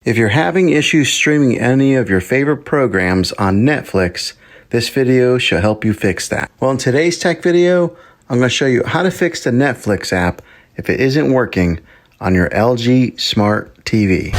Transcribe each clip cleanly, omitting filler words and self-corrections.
If you're having issues streaming any of your favorite programs on Netflix, this video should help you fix that. Well, in today's tech video, I'm going to show you how to fix the Netflix app if it isn't working on your LG Smart TV.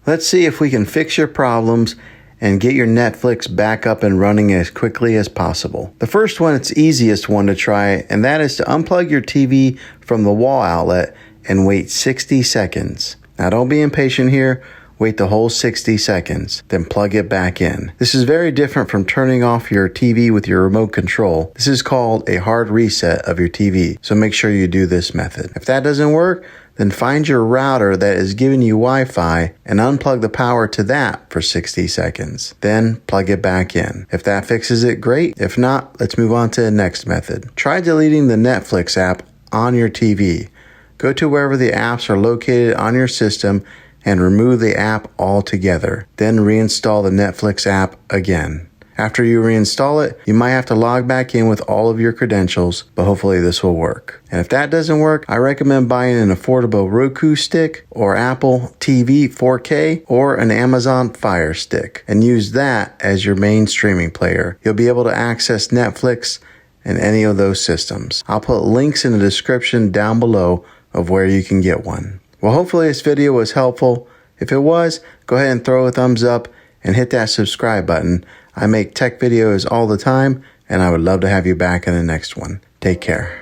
Let's see if we can fix your problems and get your Netflix back up and running as quickly as possible. The first one, it's the easiest one to try, and that is to unplug your TV from the wall outlet and wait 60 seconds. Now don't be impatient here. Wait the whole 60 seconds, then plug it back in. This is very different from turning off your TV with your remote control. This is called a hard reset of your TV, so make sure you do this method. If that doesn't work, then find your router that is giving you Wi-Fi and unplug the power to that for 60 seconds. Then plug it back in. If that fixes it, great. If not, let's move on to the next method. Try deleting the Netflix app on your TV. Go to wherever the apps are located on your system and remove the app altogether. Then reinstall the Netflix app again. After you reinstall it, you might have to log back in with all of your credentials, but hopefully this will work. And if that doesn't work, I recommend buying an affordable Roku stick or Apple TV 4K or an Amazon Fire Stick and use that as your main streaming player. You'll be able to access Netflix and any of those systems. I'll put links in the description down below of where you can get one. Well, hopefully this video was helpful. If it was, go ahead and throw a thumbs up and hit that subscribe button. I make tech videos all the time, and I would love to have you back in the next one. Take care.